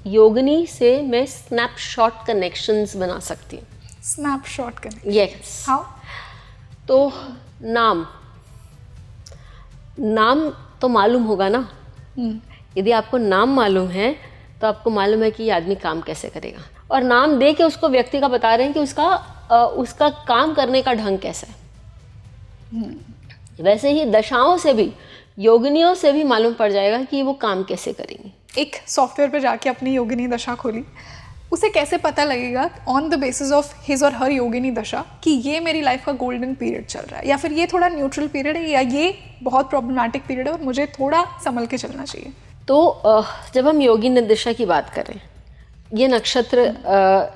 योगिनी से मैं snapshot connections बना सकती हूँ। Snapshot connection? यस। हाउ? तो नाम तो मालूम होगा ना। यदि आपको नाम मालूम है तो आपको मालूम है कि ये आदमी काम कैसे करेगा, और नाम दे के उसको व्यक्ति का बता रहे हैं कि उसका काम करने का ढंग कैसा है। वैसे ही दशाओं से भी, योगिनियों से भी मालूम पड़ जाएगा कि वो काम कैसे करेंगी। एक सॉफ्टवेयर पे जाके अपनी योगिनी दशा खोली, उसे कैसे पता लगेगा on the basis of his और हर योगिनी दशा कि ये मेरी लाइफ का गोल्डन पीरियड चल रहा है, या फिर ये थोड़ा न्यूट्रल पीरियड है, या ये बहुत प्रॉब्लमैटिक पीरियड है और मुझे थोड़ा संभल के चलना चाहिए? तो जब हम योगिनी दशा की बात करें, ये नक्षत्र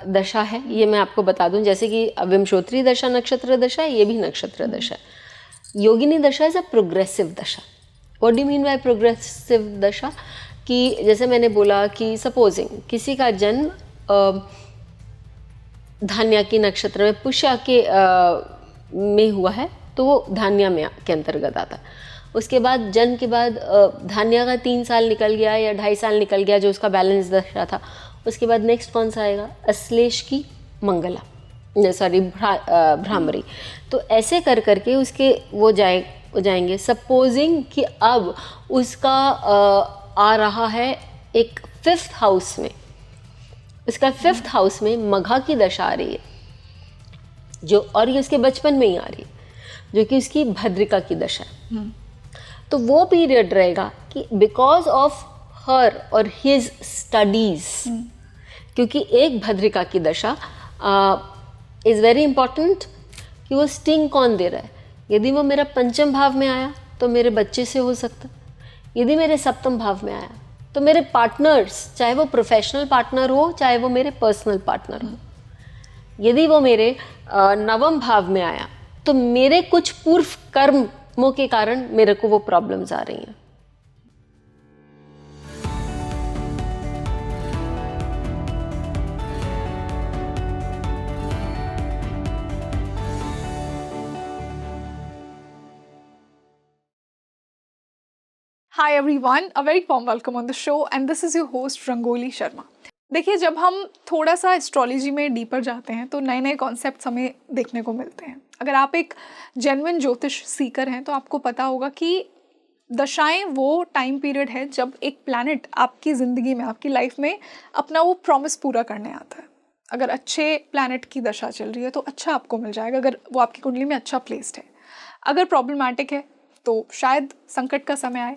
दशा है, ये मैं आपको बता दूं, जैसे कि विंशोत्तरी दशा नक्षत्र दशा है, ये भी नक्षत्र दशा है। योगिनी दशा इज अ प्रोग्रेसिव दशा। What do mean by progressive दशा? कि जैसे मैंने बोला कि सपोजिंग किसी का जन्म धान्या की नक्षत्र में, पुष्य के में हुआ है, तो वो धान्या में के अंतर्गत आता है। उसके बाद जन्म के बाद धान्या का 3 साल निकल गया या 2.5 साल निकल गया, जो उसका बैलेंस दशा था। उसके बाद नेक्स्ट कौन सा आएगा? अश्लेष की मंगला, सॉरी भ्रामरी। तो ऐसे कर करके उसके वो जाएंगे। सपोजिंग कि अब उसका आ रहा है एक 5th हाउस में, उसका 5th हाउस में मघा की दशा आ रही है, जो, और ये उसके बचपन में ही आ रही है, जो कि उसकी भद्रिका की दशा है। तो वो पीरियड रहेगा कि बिकॉज ऑफ हर और हिज स्टडीज, क्योंकि एक भद्रिका की दशा इज वेरी इंपॉर्टेंट कि वो स्टिंग कौन दे रहा है। यदि वो मेरा 5म भाव में आया तो मेरे बच्चे से हो सकता, यदि मेरे 7म भाव में आया तो मेरे पार्टनर्स, चाहे वो प्रोफेशनल पार्टनर हो चाहे वो मेरे पर्सनल पार्टनर हो, यदि वो मेरे 9वें भाव में आया तो मेरे कुछ पूर्व कर्मों के कारण मेरे को वो प्रॉब्लम्स आ रही हैं। Hi everyone, a very warm welcome on the show and this is your host rangoli Sharma. देखिए, जब हम थोड़ा सा एस्ट्रोलॉजी में डीपर जाते हैं तो नए नए कॉन्सेप्ट्स हमें देखने को मिलते हैं। अगर आप एक जेन्युइन ज्योतिष सीकर हैं तो आपको पता होगा कि दशाएं वो टाइम पीरियड है जब एक प्लैनेट आपकी ज़िंदगी में, आपकी लाइफ में अपना वो प्रॉमिस पूरा करने आता है। अगर अच्छे प्लैनेट की दशा चल रही है तो अच्छा आपको मिल जाएगा, अगर वो आपकी कुंडली में अच्छा प्लेस्ड है। अगर प्रॉब्लमैटिक है तो शायद संकट का समय आए।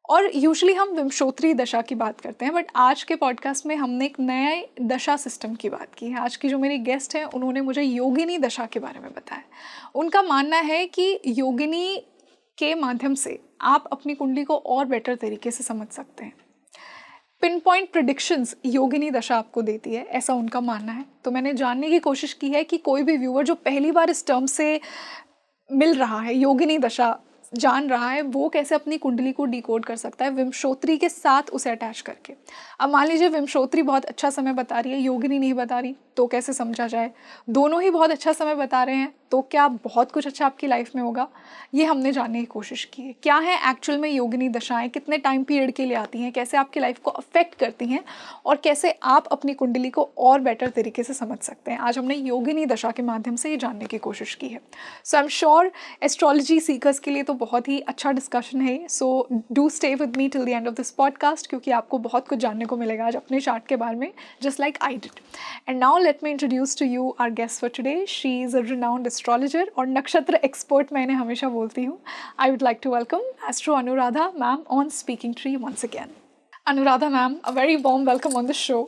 और यूजुअली हम विंशोत्तरी दशा की बात करते हैं, बट आज के पॉडकास्ट में हमने एक नए दशा सिस्टम की बात की है। आज की जो मेरी गेस्ट हैं उन्होंने मुझे योगिनी दशा के बारे में बताया। उनका मानना है कि योगिनी के माध्यम से आप अपनी कुंडली को और बेटर तरीके से समझ सकते हैं। पिन पॉइंट प्रिडिक्शंस योगिनी दशा आपको देती है, ऐसा उनका मानना है। तो मैंने जानने की कोशिश की है कि कोई भी व्यूअर जो पहली बार इस टर्म से मिल रहा है, योगिनी दशा जान रहा है, वो कैसे अपनी कुंडली को डिकोड कर सकता है विंशोत्तरी के साथ उसे अटैच करके। अब मान लीजिए विंशोत्तरी बहुत अच्छा समय बता रही है, योगिनी नहीं बता रही, तो कैसे समझा जाए? दोनों ही बहुत अच्छा समय बता रहे हैं तो क्या बहुत कुछ अच्छा आपकी लाइफ में होगा? ये हमने जानने की कोशिश की है। क्या है एक्चुअल में योगिनी दशाएं, कितने टाइम पीरियड के लिए आती हैं, कैसे आपकी लाइफ को अफेक्ट करती हैं और कैसे आप अपनी कुंडली को और बेटर तरीके से समझ सकते हैं। आज हमने योगिनी दशा के माध्यम से ये जानने की कोशिश की है। So I am sure astrology seekers के लिए तो बहुत ही अच्छा डिस्कशन है। So do stay with me till the end of this podcast, क्योंकि आपको बहुत कुछ जानने को मिलेगा आज अपने चार्ट के बारे में, just like I did. And now let me introduce to you our guest for today. She is a renowned astrologer और नक्षत्र एक्सपर्ट, मैं इन्हें हमेशा बोलती हूँ। I would like to welcome Astro Anuradha ma'am on Speaking Tree once again. Anuradha ma'am, a very warm welcome on the show.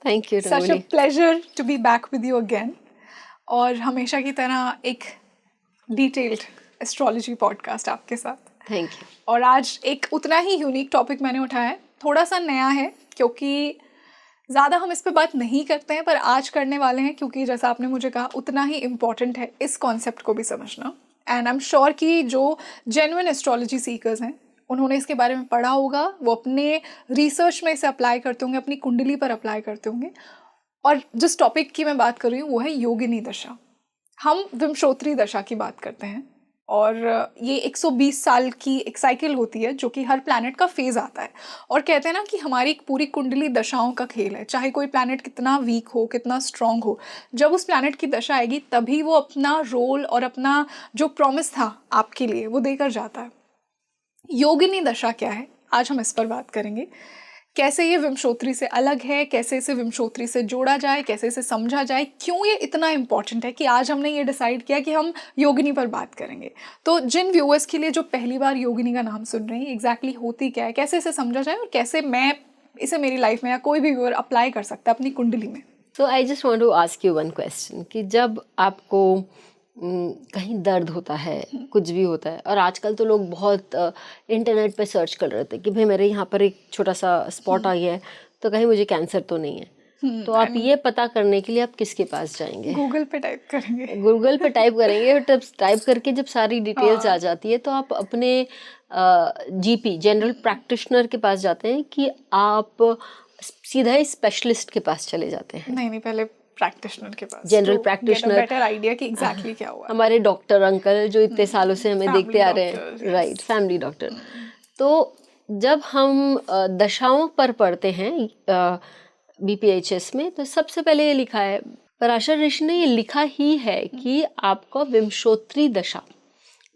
Thank you. Such a pleasure to be back with you again. और हमेशा की तरह एक detailed astrology podcast आपके साथ। Thank you. और आज एक उतना ही यूनिक टॉपिक मैंने उठाया है, थोड़ा सा नया है क्योंकि ज़्यादा हम इस पे बात नहीं करते हैं, पर आज करने वाले हैं क्योंकि जैसा आपने मुझे कहा उतना ही इम्पॉर्टेंट है इस कॉन्सेप्ट को भी समझना। एंड आई एम श्योर कि जो जेन्युइन एस्ट्रोलॉजी सीकर्स हैं उन्होंने इसके बारे में पढ़ा होगा, वो अपने रिसर्च में इसे अप्लाई करते होंगे, अपनी कुंडली पर अप्लाई करते होंगे। और जिस टॉपिक की मैं बात कर रही हूँ वो है योगिनी दशा। हम विंशोत्तरी दशा की बात करते हैं और ये 120 साल की एक साइकिल होती है जो कि हर प्लैनेट का फेज आता है। और कहते हैं ना कि हमारी एक पूरी कुंडली दशाओं का खेल है, चाहे कोई प्लैनेट कितना वीक हो, कितना स्ट्रांग हो, जब उस प्लैनेट की दशा आएगी तभी वो अपना रोल और अपना जो प्रॉमिस था आपके लिए वो देकर जाता है। योगिनी दशा क्या है, आज हम इस पर बात करेंगे। कैसे ये विमशोत्री से अलग है, कैसे इसे विमशोत्री से जोड़ा जाए, कैसे इसे समझा जाए, क्यों ये इतना इम्पॉर्टेंट है कि आज हमने ये डिसाइड किया कि हम योगिनी पर बात करेंगे। तो जिन व्यूअर्स के लिए जो पहली बार योगिनी का नाम सुन रहे हैं, एग्जैक्टली होती क्या है, कैसे इसे समझा जाए और कैसे मैं इसे मेरी लाइफ में या कोई भी व्यूअर अप्लाई कर सकता है अपनी कुंडली में। तो I just want to ask you one question कि जब आपको कहीं दर्द होता है, कुछ भी होता है, और आजकल तो लोग बहुत इंटरनेट पे सर्च कर रहे थे कि भाई मेरे यहाँ पर एक छोटा सा स्पॉट आ गया है, तो कहीं मुझे कैंसर तो नहीं है। तो आप ये पता करने के लिए आप किसके पास जाएंगे? गूगल पे टाइप करेंगे। गूगल पे टाइप करेंगे, और तब टाइप करके जब सारी डिटेल्स आ जाती है तो आप अपने जीपी जनरल प्रैक्टिशनर के पास जाते हैं कि आप सीधा ही स्पेशलिस्ट के पास चले जाते हैं? नहीं, पहले प्रैक्टिशनर के पास, जनरल प्रैक्टिशनर, बेटर आइडिया कि एग्जैक्टली क्या हुआ। हमारे डॉक्टर अंकल जो इतने सालों से हमें देखते आ रहे हैं, राइट, फैमिली डॉक्टर। तो जब हम दशाओं पर पढ़ते हैं बीपीएचएस में, तो सबसे पहले ये लिखा है, पराशर ऋषि ने ये लिखा ही है कि आपको विमशोत्री दशा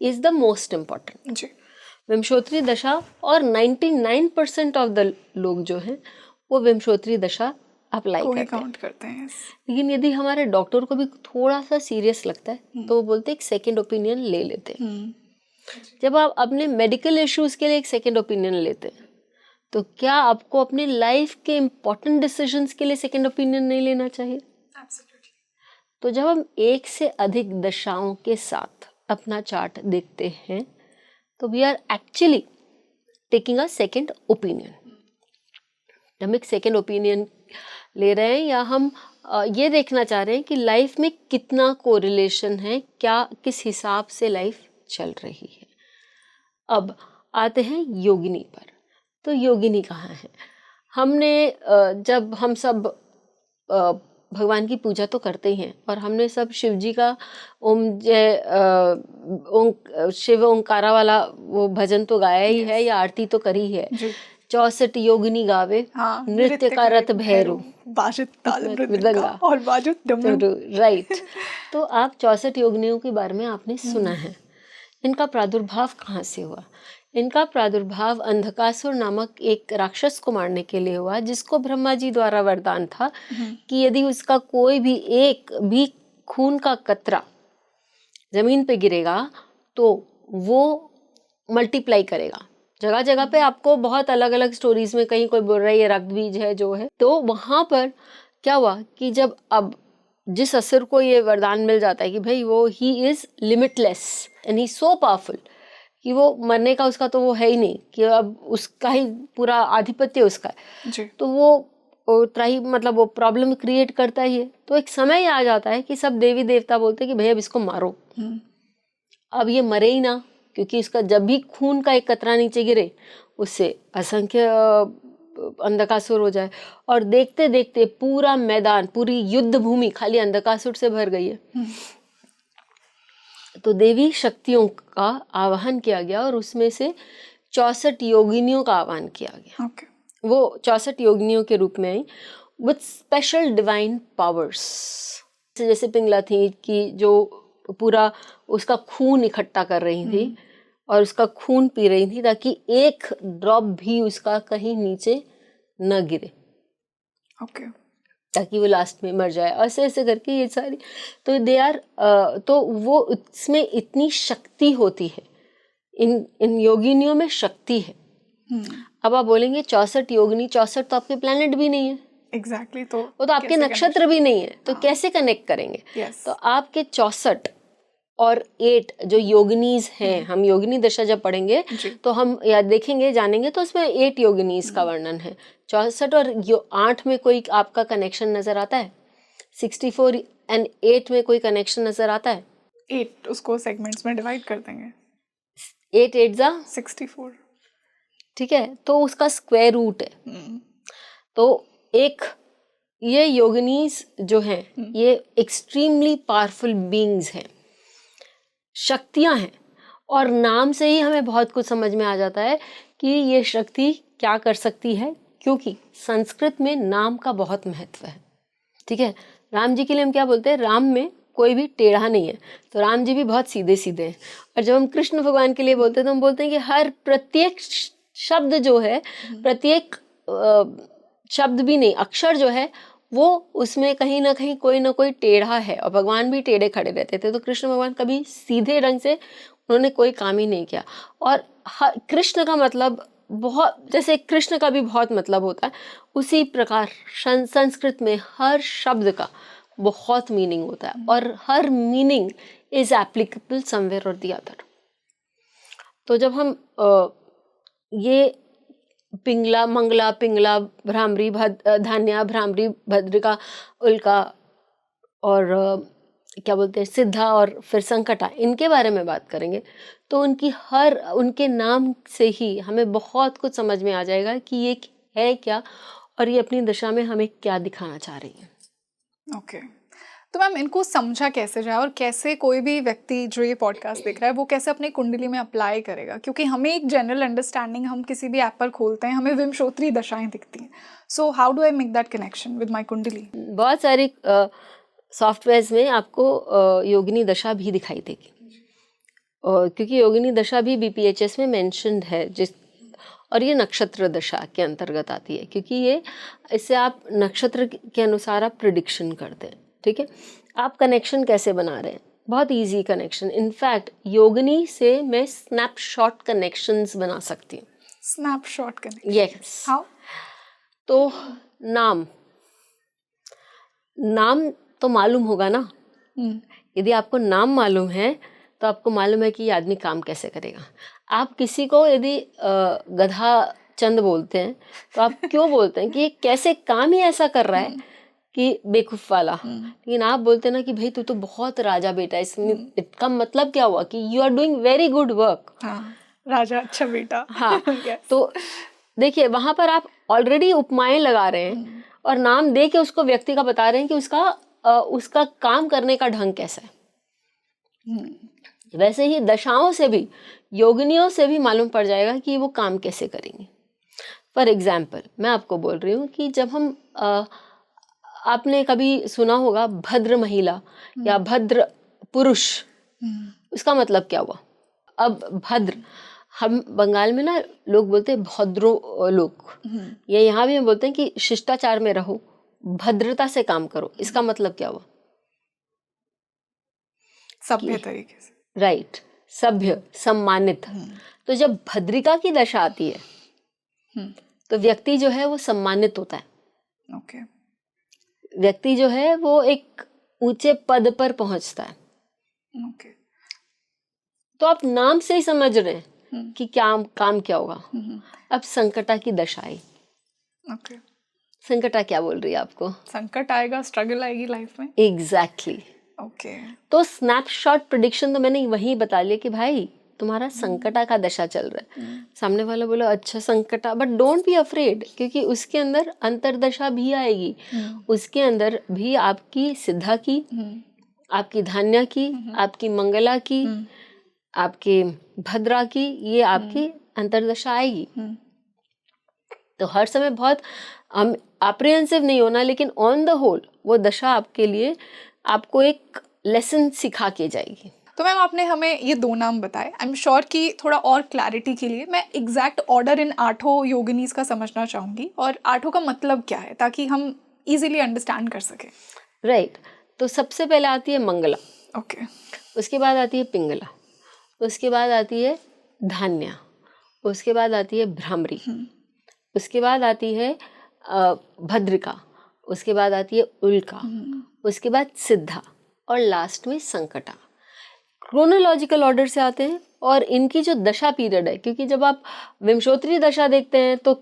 इज द मोस्ट इम्पॉर्टेंट जी। विमशोत्री दशा, और 99% ऑफ द लोग जो हैं वो विमशोत्री दशा अप्लाई करते हैं। लेकिन यदि हमारे डॉक्टर को भी थोड़ा सा सीरियस लगता है तो वो बोलते हैं एक सेकेंड ओपिनियन ले लेते हैं। जब आप अपने मेडिकल इश्यूज के लिए एक सेकेंड ओपिनियन लेते हैं, तो क्या आपको अपने लाइफ के इम्पोर्टेंट डिसीजंस के लिए सेकेंड ओपिनियन नहीं लेना चाहिए? तो जब हम एक से अधिक दशाओं के साथ अपना चार्ट देखते हैं तो we are actually taking a second opinion. हम एक सेकेंड ओपिनियन ले रहे हैं, या हम ये देखना चाह रहे हैं कि लाइफ में कितना कोरिलेशन है, क्या किस हिसाब से लाइफ चल रही है। अब आते हैं योगिनी पर। तो योगिनी कहाँ है? हमने जब हम सब भगवान की पूजा तो करते ही हैं, और हमने सब शिव जी का ओम जय शिव ओंकारा वाला वो भजन तो गाया ही है, या आरती तो करी है। 64 योगिनी गावे, हाँ, नृत्य का रथ भैरू, बाजत ताल मृदंगा और बाजत डमरू, राइट। तो आप 64 योगिनियों के बारे में आपने सुना है। इनका प्रादुर्भाव कहाँ से हुआ? इनका प्रादुर्भाव अंधकासुर नामक एक राक्षस को मारने के लिए हुआ, जिसको ब्रह्मा जी द्वारा वरदान था कि यदि उसका कोई भी एक भी खून का कतरा जमीन पे गिरेगा तो वो मल्टीप्लाई करेगा। जगह जगह पे आपको बहुत अलग अलग स्टोरीज में कहीं कोई बोल रहा है ये रक्त बीज है जो है। तो वहां पर क्या हुआ कि जब अब जिस असुर को ये वरदान मिल जाता है कि भाई वो he is limitless and he so powerful कि वो मरने का उसका तो वो है ही नहीं, कि अब उसका ही पूरा आधिपत्य उसका है जी। तो वो त्राही मतलब वो प्रॉब्लम क्रिएट करता ही है। तो एक समय आ जाता है कि सब देवी देवता बोलते हैं कि भैया अब इसको मारो। अब ये मरे ही ना, क्योंकि इसका जब भी खून का एक कतरा नीचे गिरे उससे असंख्य अंधकासुर हो जाए। और देखते देखते पूरा मैदान, पूरी युद्ध भूमि खाली अंधकासुर से भर गई है। तो देवी शक्तियों का आवाहन किया गया और उसमें से 64 योगिनियों का आह्वान किया गया। वो 64 योगिनियों के रूप में आई विथ स्पेशल डिवाइन पावर्स। जैसे पिंगला थी कि जो पूरा उसका खून इकट्ठा कर रही थी और उसका खून पी रही थी ताकि एक ड्रॉप भी उसका कहीं नीचे न गिरे, ताकि वो लास्ट में मर जाए। ऐसे ऐसे करके ये सारी तो दे आर तो वो इसमें इतनी शक्ति होती है, इन योगिनियों में शक्ति है। अब आप बोलेंगे 64 योगिनी, 64 तो आपके प्लेनेट भी नहीं है। एग्जैक्टली तो वो तो आपके नक्षत्र भी नहीं है, तो कैसे कनेक्ट करेंगे? तो आपके 64 और 8 जो योगिनीज हैं, हम योगिनी दशा जब पढ़ेंगे तो हम या देखेंगे जानेंगे तो उसमें 8 योगिनीज का वर्णन है। 64 और 8 में कोई आपका कनेक्शन नजर आता है? 64 एंड 8 में कोई कनेक्शन नजर आता है? 8 उसको सेगमेंट्स में डिवाइड कर देंगे। 8 8 जा 64, ठीक है, तो उसका स्क्वायर रूट है। तो एक ये योगिनीज जो हैं ये एक्सट्रीमली पावरफुल बीइंग्स हैं, शक्तियां हैं, और नाम से ही हमें बहुत कुछ समझ में आ जाता है कि ये शक्ति क्या कर सकती है, क्योंकि संस्कृत में नाम का बहुत महत्व है। ठीक है, राम जी के लिए हम क्या बोलते हैं, राम में कोई भी टेढ़ा नहीं है, तो राम जी भी बहुत सीधे सीधे हैं। और जब हम कृष्ण भगवान के लिए बोलते हैं तो हम बोलते हैं कि हर प्रत्येक शब्द जो है, प्रत्येक शब्द भी नहीं, अक्षर जो है वो उसमें कहीं ना कहीं कोई ना कोई टेढ़ा है, और भगवान भी टेढ़े खड़े रहते थे। तो कृष्ण भगवान कभी सीधे रंग से उन्होंने कोई काम ही नहीं किया। और कृष्ण का मतलब बहुत, जैसे कृष्ण का भी बहुत मतलब होता है, उसी प्रकार संस्कृत में हर शब्द का बहुत मीनिंग होता है, और हर मीनिंग इज एप्लीकेबल समवेयर और द अदर। तो जब हम ये पिंगला, मंगला, पिंगला, भ्रामरी, धान्या, भ्रामरी, भद्रिका, उल्का और क्या बोलते हैं, सिद्धा और फिर संकटा, इनके बारे में बात करेंगे, तो उनके नाम से ही हमें बहुत कुछ समझ में आ जाएगा कि ये है क्या, और ये अपनी दशा में हमें क्या दिखाना चाह रही है। ओके, तो मैम इनको समझा कैसे जाए, और कैसे कोई भी व्यक्ति जो ये पॉडकास्ट देख रहा है वो कैसे अपनी कुंडली में अप्लाई करेगा? क्योंकि हमें एक जनरल अंडरस्टैंडिंग, हम किसी भी ऐप पर खोलते हैं हमें विमशोत्री दशाएं दिखती हैं, so how do I make that connection with my कुंडली? बहुत सारी सॉफ्टवेयर्स में आपको योगिनी दशा भी दिखाई देगी, क्योंकि योगिनी दशा भी BPHS में मेंशन्ड है, और ये नक्षत्र दशा के अंतर्गत आती है, क्योंकि ये इससे आप नक्षत्र के अनुसार आप प्रिडिक्शन करते हैं। ठीक है, आप कनेक्शन कैसे बना रहे हैं? बहुत इजी कनेक्शन। इनफैक्ट योगिनी से मैं स्नैपशॉट कनेक्शंस बना सकती हूँ। Snapshot connection? यस। हाउ? तो नाम तो मालूम होगा ना। यदि आपको नाम मालूम है तो आपको मालूम है कि ये आदमी काम कैसे करेगा। आप किसी को यदि गधा चंद बोलते हैं तो आप क्यों बोलते हैं कि ये कैसे काम ही ऐसा कर रहा है कि बेवकूफ वाला, लेकिन आप बोलते हैं ना कि भाई तू तो बहुत राजा बेटा है। इसका मतलब क्या हुआ कि you are doing very good work. हाँ, राजा अच्छा बेटा। हाँ yes. तो देखिए वहां पर आप ऑलरेडी उपमाएं लगा रहे हैं और नाम दे के उसको व्यक्ति का बता रहे हैं कि उसका काम करने का ढंग कैसा है। वैसे ही दशाओं से भी, योगिनियों से भी मालूम पड़ जाएगा कि वो काम कैसे करेंगे। फॉर एग्जाम्पल मैं आपको बोल रही हूँ कि जब हम आपने कभी सुना होगा भद्र महिला या भद्र पुरुष, उसका मतलब क्या हुआ? अब भद्र, हम बंगाल में ना लोग बोलते हैं भद्रो लोग, या यहाँ भी हम बोलते हैं कि शिष्टाचार में रहो, भद्रता से काम करो। इसका मतलब क्या हुआ? सभ्य तरीके से। राइट, सभ्य, सम्मानित। तो जब भद्रिका की दशा आती है तो व्यक्ति जो है वो सम्मानित होता है। ओके। व्यक्ति जो है वो एक ऊंचे पद पर पहुंचता है। ओके। तो आप नाम से ही समझ रहे हैं कि क्या काम क्या होगा। अब संकटा की दशा आई। ओके। संकटा क्या बोल रही है आपको? संकट आएगा, स्ट्रगल आएगी लाइफ में। एग्जैक्टली। ओके। तो स्नैपशॉट प्रेडिक्शन तो मैंने वही बता लिया कि भाई तुम्हारा संकटा का दशा चल रहा है। सामने वाला बोला अच्छा संकटा, बट डोंट बी अफ्रेड, क्योंकि उसके अंदर अंतरदशा भी आएगी। उसके अंदर भी आपकी सिद्धा की, आपकी धान्या की, आपकी मंगला की, आपके भद्रा की, ये आपकी अंतरदशा आएगी। तो हर समय बहुत अप्रिहेंसिव नहीं होना, लेकिन ऑन द होल वो दशा आपके लिए आपको एक लेसन सिखा के जाएगी। तो मैम आपने हमें ये 2 नाम बताए, आई एम श्योर कि थोड़ा और क्लैरिटी के लिए मैं एग्जैक्ट ऑर्डर इन 8 योगिनीज का समझना चाहूँगी, और 8 का मतलब क्या है, ताकि हम इजीली अंडरस्टैंड कर सकें। राइट। तो सबसे पहले आती है मंगला। ओके। उसके बाद आती है पिंगला, उसके बाद आती है धान्या, उसके बाद आती है भ्रामरी, उसके बाद आती है भद्रिका, उसके बाद आती है उल्का, उसके बाद सिद्धा, और लास्ट में संकटा। क्रोनोलॉजिकल ऑर्डर से आते हैं, और इनकी जो दशा पीरियड है, क्योंकि जब आप विमशोत्री दशा देखते हैं तो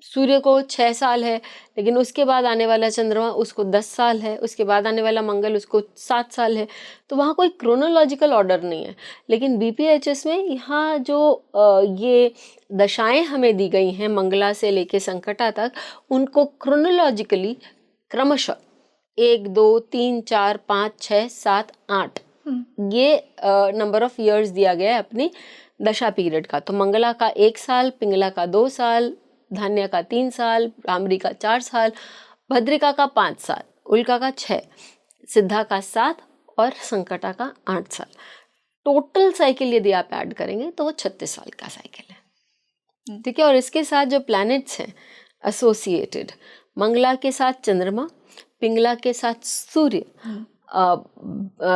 सूर्य को 6 साल है, लेकिन उसके बाद आने वाला चंद्रमा उसको 10 साल है, उसके बाद आने वाला मंगल उसको 7 साल है। तो वहाँ कोई क्रोनोलॉजिकल ऑर्डर नहीं है। लेकिन BPHS में यहाँ जो ये दशाएं हमें दी गई हैं मंगला से लेके संकटा तक, उनको क्रोनोलॉजिकली क्रमशः 1 2 3 4 5 6 7 8 ये नंबर ऑफ इयर्स दिया गया है अपनी दशा पीरियड का। तो मंगला का 1 साल, पिंगला का 2 साल, धान्या का 3 साल, भ्रामरी का 4 साल, भद्रिका का 5 साल, उल्का का 6, सिद्धा का 7 और संकटा का 8 साल। टोटल साइकिल यदि आप ऐड करेंगे तो वो 36 साल का साइकिल है। ठीक है। और इसके साथ जो प्लैनेट्स हैं एसोसिएटेड, मंगला के साथ चंद्रमा, पिंगला के साथ सूर्य,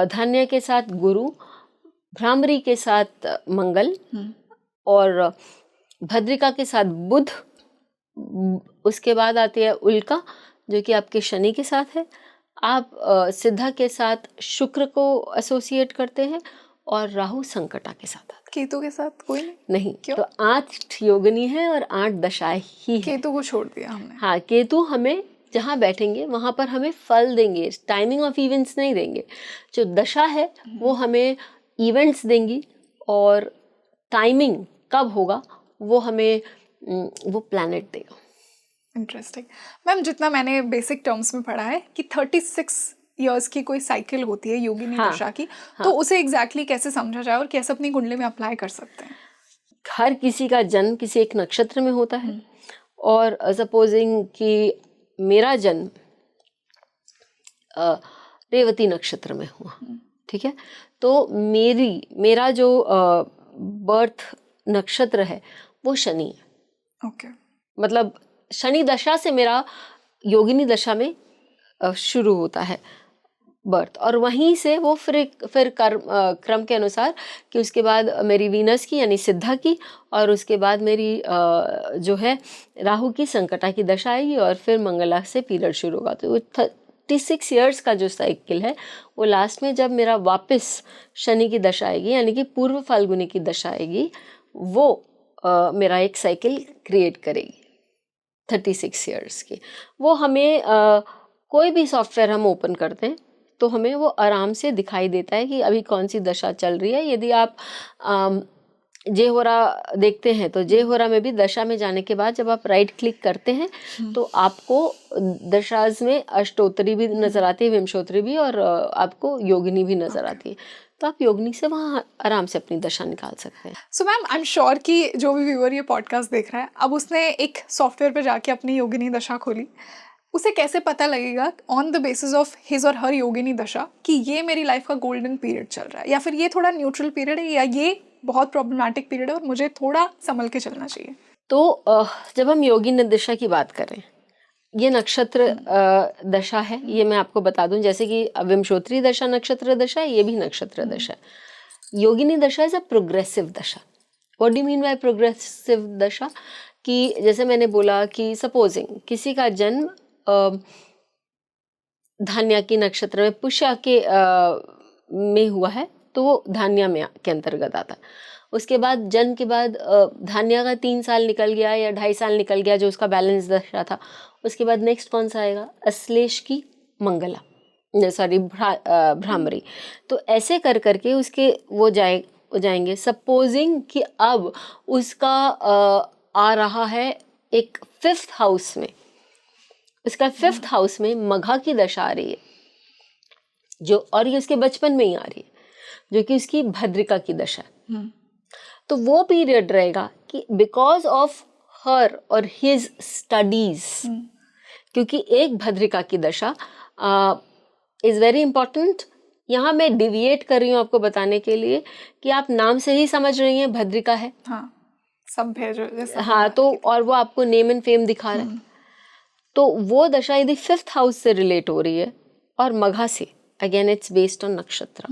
धान्य के साथ गुरु, भ्रामरी के साथ मंगल और भद्रिका के साथ बुध, उसके बाद आती है उल्का जो कि आपके शनि के साथ है। आप सिद्धा के साथ शुक्र को एसोसिएट करते हैं और राहु संकटा के साथ आता है। केतु के साथ कोई नहीं। क्यों? तो 8 योगिनी है और 8 दशाएं ही है। केतु को छोड़ दिया हमने। हाँ, केतु हमें जहाँ बैठेंगे वहाँ पर हमें फल देंगे, टाइमिंग ऑफ इवेंट्स नहीं देंगे। जो दशा है वो हमें इवेंट्स देंगी और टाइमिंग कब होगा वो हमें वो प्लैनेट देगा। इंटरेस्टिंग। मैम, जितना मैंने बेसिक टर्म्स में पढ़ा है कि 36 इयर्स की कोई साइकिल होती है योगिनी दशा की, तो उसे एग्जैक्टली कैसे समझा जाए और कैसे अपनी कुंडली में अप्लाई कर सकते हैं? हर किसी का जन्म किसी एक नक्षत्र में होता है और सपोजिंग कि मेरा जन्म रेवती नक्षत्र में हुआ, ठीक है, तो मेरा जो बर्थ नक्षत्र है वो शनि है। ओके। मतलब शनि दशा से मेरा योगिनी दशा में शुरू होता है बर्थ, और वहीं से वो फिर क्रम के अनुसार कि उसके बाद मेरी वीनस की यानी सिद्धा की, और उसके बाद मेरी जो है राहु की संकटा की दशा आएगी और फिर मंगला से पीरियड शुरू होगा। तो 36 इयर्स का जो साइकिल है वो लास्ट में जब मेरा वापस शनि की दशा आएगी यानी कि पूर्व फाल्गुनी की दशा आएगी, वो मेरा एक साइकिल क्रिएट करेगी 36 इयर्स की। वो हमें कोई भी सॉफ्टवेयर हम ओपन करते हैं तो हमें वो आराम से दिखाई देता है कि अभी कौन सी दशा चल रही है। यदि आप जेहोरा देखते हैं तो जेहोरा में भी दशा में जाने के बाद जब आप राइट क्लिक करते हैं तो आपको दशाज में अष्टोत्तरी भी नज़र आती है, विंशोत्तरी भी, और आपको योगिनी भी नज़र आती है। तो आप योगिनी से वहाँ आराम से अपनी दशा निकाल सकते हैं। So ma'am, I am sure कि जो भी व्यूअर ये पॉडकास्ट देख रहा है, अब उसने एक सॉफ्टवेयर पे जाके अपनी योगिनी दशा खोली, उसे कैसे पता लगेगा on the basis of his और हर योगिनी दशा कि ये मेरी लाइफ का गोल्डन पीरियड चल रहा है, या फिर ये थोड़ा न्यूट्रल पीरियड है, या ये बहुत प्रॉब्लमैटिक पीरियड है और मुझे थोड़ा संभल के चलना चाहिए? तो जब हम योगिनी दशा की बात करें, ये नक्षत्र दशा है, ये मैं आपको बता दूं, जैसे कि विंशोत्तरी दशा नक्षत्र दशा है, ये भी नक्षत्र दशा है। योगिनी दशा इज अ प्रोग्रेसिव दशा। What do mean by progressive दशा? कि जैसे मैंने बोला कि सपोजिंग किसी का जन्म धान्या की नक्षत्र में पुष्य के में हुआ है तो वो धान्या में के अंतर्गत आता है। उसके बाद जन्म के बाद धान्या का 3 साल निकल गया या 2.5 साल निकल गया जो उसका बैलेंस दशा था। उसके बाद नेक्स्ट कौन सा आएगा? अश्लेष की मंगला, सॉरी भ्रामरी। तो ऐसे कर करके उसके वो जाएंगे। सपोजिंग कि अब उसका आ रहा है एक 5th हाउस में, उसका 5th हाउस में मघा की दशा आ रही है जो, और ये उसके बचपन में ही आ रही है जो कि उसकी भद्रिका की दशा है। तो वो पीरियड रहेगा कि बिकॉज ऑफ हर और हिज स्टडीज, क्योंकि एक भद्रिका की दशा इज वेरी इंपॉर्टेंट। यहाँ मैं डिविएट कर रही हूँ आपको बताने के लिए कि आप नाम से ही समझ रही हैं भद्रिका है। हाँ, सभ्य जो जैसे। हाँ, तो और वो आपको नेम एंड फेम दिखा रहा है। तो वो दशा यदि 5th हाउस से रिलेट हो रही है और मघा से, अगेन इट्स बेस्ड ऑन नक्षत्र,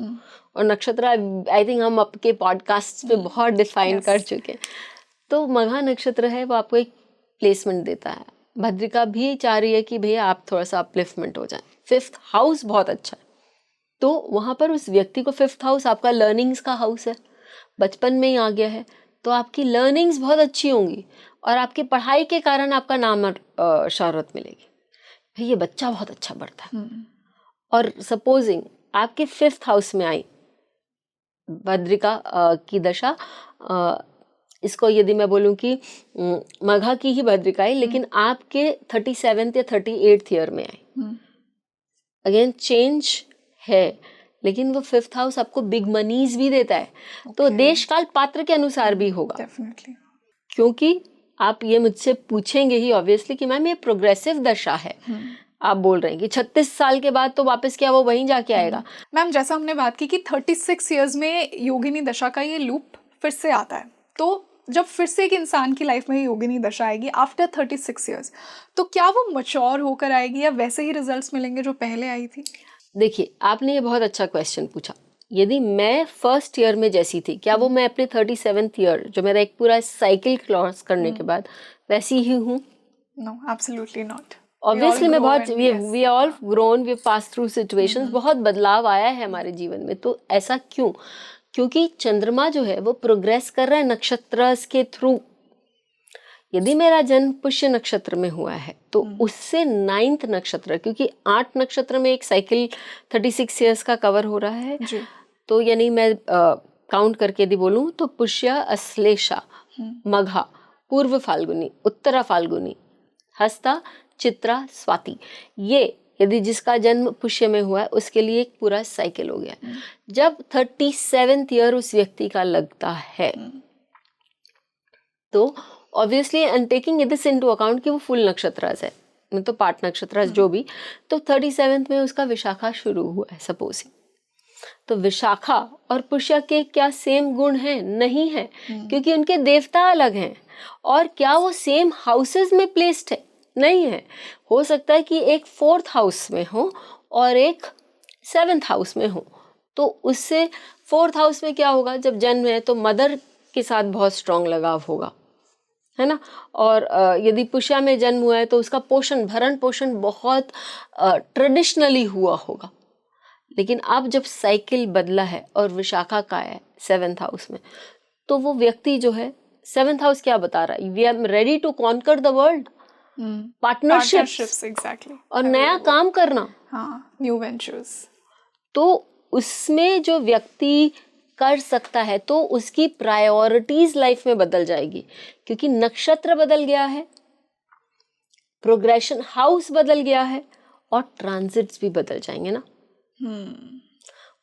और नक्षत्र आई थिंक हम आपके पॉडकास्ट पे बहुत डिफाइन कर चुके हैं। तो मघा नक्षत्र है वो आपको एक प्लेसमेंट देता है। भद्रिका भी चाह रही है कि भैया आप थोड़ा सा अपलिफ्टमेंट हो जाए। 5th हाउस बहुत अच्छा है, तो वहाँ पर उस व्यक्ति को 5th हाउस आपका लर्निंग्स का हाउस है, बचपन में ही आ गया है, तो आपकी लर्निंग्स बहुत अच्छी होंगी और आपकी पढ़ाई के कारण आपका नाम और शोहरत मिलेगी। भाई ये बच्चा बहुत अच्छा पढ़ता है। और सपोजिंग आपके 5th हाउस में आई भद्रिका की दशा, इसको यदि मैं बोलूं कि मघा की ही भद्रिका है लेकिन आपके 37th या 38th ईयर में आई, अगेन चेंज है लेकिन वो 5th हाउस आपको बिग मनीज भी देता है, तो देश काल पात्र के अनुसार भी होगा। डेफिनेटली। क्योंकि आप ये मुझसे पूछेंगे ही ऑब्वियसली कि मैम ये प्रोग्रेसिव दशा है, आप बोल रहे हैं कि 36 साल के बाद तो वापस क्या वो वहीं जाके आएगा। मैम जैसा हमने बात की कि 36 इयर्स में योगिनी दशा का ये लूप फिर से आता है, तो जब फिर से एक इंसान की लाइफ में योगिनी दशा आएगी आफ्टर 36 इयर्स, तो क्या वो मैच्योर होकर आएगी या वैसे ही रिजल्ट्स मिलेंगे जो पहले आई थी? देखिए, आपने ये बहुत अच्छा क्वेश्चन पूछा। यदि मैं फर्स्ट ईयर में जैसी थी, क्या वो मैं अपने 37th ईयर, जो मेरा एक पूरा साइकिल क्रॉस करने के बाद, वैसी ही हूँ? No, absolutely not. ऑब्वियसली मैं बहुत, we all grown, we pass through situations, बहुत बदलाव आया है हमारे जीवन में। तो ऐसा क्यों? क्योंकि चंद्रमा जो है वो प्रोग्रेस कर रहा है नक्षत्र के थ्रू। यदि मेरा जन्म पुष्य नक्षत्र में हुआ है तो उससे 9th नक्षत्र, क्योंकि 8 नक्षत्र में एक साइकिल 36 ईयर्स का कवर हो रहा है जी। तो यानी मैं काउंट करके यदि बोलूं तो पुष्य, अश्लेषा, मघा, पूर्व फाल्गुनी, उत्तरा फाल्गुनी, हस्ता, चित्रा, स्वाति, ये यदि जिसका जन्म पुष्य में हुआ है उसके लिए एक पूरा साइकिल हो गया। जब 37th ईयर उस व्यक्ति का लगता है तो obviously I am taking this into account कि वो फुल नक्षत्रास है, मतलब पार्ट नक्षत्रास जो भी, तो 37th में उसका विशाखा शुरू हुआ है सपोज। तो विशाखा और पुष्य के क्या सेम गुण हैं? नहीं है, क्योंकि उनके देवता अलग हैं। और क्या वो सेम हाउसेस में प्लेस्ड है? नहीं है। हो सकता है कि एक 4th हाउस में हो और एक 7th हाउस में हो। तो उससे 4th हाउस में क्या होगा, जब जन्म है तो मदर के साथ बहुत स्ट्रांग लगाव होगा, है ना। और यदि पुष्य में जन्म हुआ है तो उसका पोषण, भरण पोषण बहुत ट्रेडिशनली हुआ होगा। लेकिन अब जब साइकिल बदला है और विशाखा का है 7th हाउस में, तो वो व्यक्ति जो है 7th हाउस क्या बता रहा है? We are ready to conquer the world, partnerships, exactly, और नया काम करना, हाँ, न्यू वेंचर्स। तो उसमें जो व्यक्ति कर सकता है तो उसकी प्रायोरिटीज लाइफ में बदल जाएगी, क्योंकि नक्षत्र बदल गया है, प्रोग्रेशन हाउस बदल गया है, और ट्रांजिट्स भी बदल जाएंगे ना,